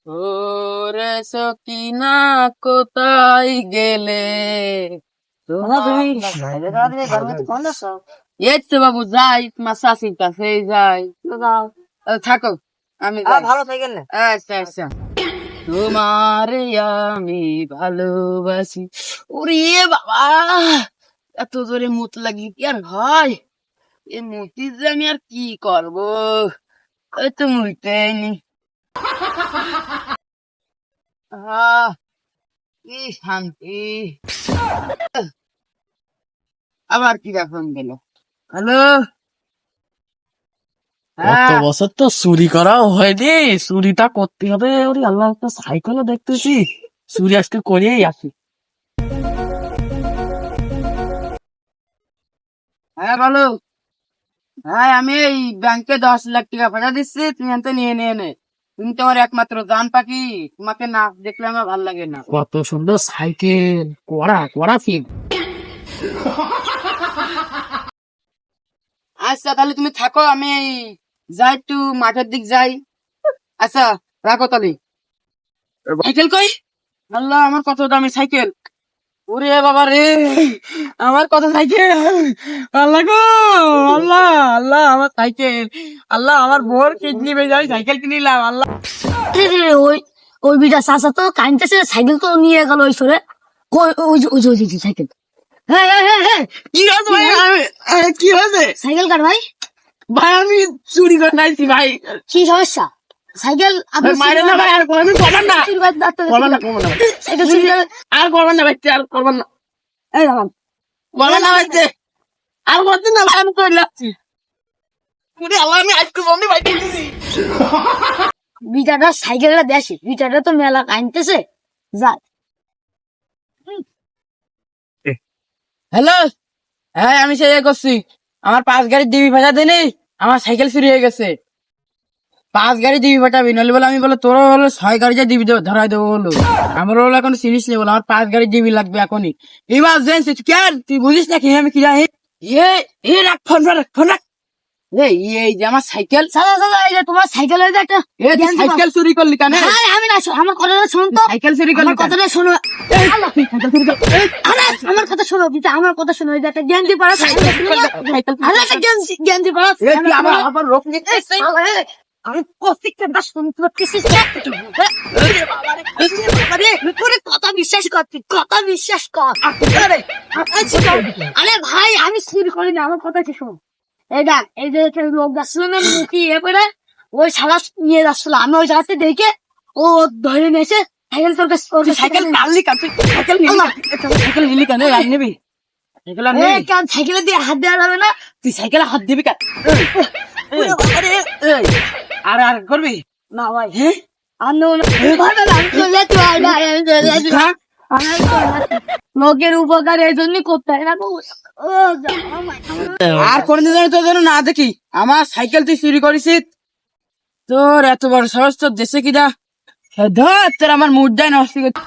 ওরে সকিনা কোথায় গেলে? এই তো বাবু যাই, তোমার শাশির কাছে যাই। থাকো, আমি যাই। ভালো থাকেন না। আচ্ছা আচ্ছা। তোমারে আমি ভালোবাসি। ওরে বাবা, এত জোরে মুত লাগি কি আর হয়? এই মুতি যে আমি আর কি করবো? এই তো মুইতেই নি। আহ, কি শান্তি। আবার কি ফোন গেল? হ্যালো। কত হ্যাঁ, বছর তো চুরি করাও হয়নি, চুরিটা করতে হবে। ওরে আল্লাহ, একটা সাইকেলও দেখতেছি, চুরি আজকে করেই আসি। হ্যাঁ বলো। হ্যাঁ, আমি এই ব্যাংকে 10 লাখ টাকা পাঠা দিচ্ছি, তুমি এনতে নিয়ে নিয়ে নে। তুমি তো আমার একমাত্র জান পাখি, তোমাকে না দেখলে আমার ভালো লাগে না। কত সুন্দর সাইকেল, কড়া কড়া ফিল। আচ্ছা তাহলে তুমি থাকো, আমি এই যাই একটু মাঠের দিক যাই। আচ্ছা, রাখো তাহলে। সাইকেল কই? আল্লাহ, আমার কত দামি সাইকেল। ওরে বাবা রে, আমার কত সাইকেল। আল্লাহ গো, আল্লাহ আল্লাহ, আমার সাইকেল। আল্লাহ, আমার বোর কিডনি বেজে আমি সাইকেল কিনিলাম। আল্লাহ, ওই ওই বিটা চাচা তো কাইনতেছে, সাইকেল তো নিয়ে গেল ওই সরে। ওই যে সাইকেল। হ্যাঁ হ্যাঁ হ্যাঁ হ্যাঁ, কি হয়েছে ভাই? কি হয়েছে সাইকেল কার ভাই? ভাই? আমি চুরি করে নাইছি ভাই। কি সমস্যা? সাইকেল আপনি মায়ের না ভাই, আর কোনোদিন করবেন না। করবেন না, করবেন না। সাইকেল চুরি করে। আর করবেন না ভাই, আর করবেন না। এই দাঁড়ান। করবেন না ভাই, আর করতেন না ভাই, আমি করে লাগছি। ওরে আল্লাহ, আমি আজকে জন্যই ভাই কিনেছি। বিটাটা সাইকেলটা দেশে, বিটাটা তো মেলা কাইনতেছে। যা। হ্যালো। হ্যাঁ, আমি সেই করছি। আমার 5 গাড়ির ডিবি ভাজা দেনি, আমার সাইকেল চুরি হয়ে গেছে। 5 গাড়ি ডিবি ফাটাবি, নইলে বলে আমি বলে তোরও হলো 6 গাড়ি যা ডিবি ধরাই দেবো বলো। আমার হলো এখন সিরিজ নেই বলো, আমার 5 গাড়ি ডিবি লাগবে এখনই, ইমার্জেন্সি। তুই কেন, তুই বুঝিস নাকি আমি কি জানি? এ রাখ ফোন, রাখ ফোন, রাখ। এই যে আমার সাইকেল। চাচা চাচা, এই যে তোমার সাইকেলের যে একটা জ্ঞান দিবা। সাইকেল চুরি করলি কেন? আরে আমি না, আমার কথাটা শুনুন তো। সাইকেল চুরি করলি আমার কেন? কথাটা শোনো। আল্লাহ, তুই সাইকেল চুরি করলি। আরে আমার কথা শোনো, বিটা আমার কথা শোনো। এই যে একটা জ্ঞান দিবা, সাইকেল শুনে না। আরে একটা জ্ঞান দিবা। তুই আমার আবার রোগ নিতে এসছিস? আমি প্রত্যেকটা শুনতে পাচ্ছিস না? তোর কথা বিশ্বাস কর, তুই কথা বিশ্বাস কর। আরে ভাই, আমি চুরি করিনি, আমার কথা কি শোন। এই দেখ, এই যে একটা লোক যাচ্ছিল না মুখি এ করে, ওই শালা নিয়ে যাচ্ছিল। আমি ওই জায়গাতে দেখে ও ধরে নিয়েছে সাইকেল। তোর কাছে সাইকেল কাটলি কেন? তুই সাইকেল নিলি কেন? সাইকেল নিলি কেন? আর নিবি সাইকেল? আর নিবি? সাইকেলে দিয়ে হাত দেওয়া যাবে না। তুই সাইকেলে হাত দিবি কেন? আর আর করবি না ভাই, হ্যাঁ? আর নেবো না। আমি চলে যাচ্ছি ভাই, ভাই, আমি চলে যাচ্ছি। হ্যাঁ? আমি চলে যাচ্ছি। লোকের উপকার এই জন্যই করতে হয় না। ও যা, আমার। আর কোনদিন যেন তোর জন্য না দেখি আমার সাইকেল তুই চুরি করিস। তোর এত বড় সাহস, তোর দেশে কিনা ধর, তোর আমার মুড দেয় নষ্ট করতে।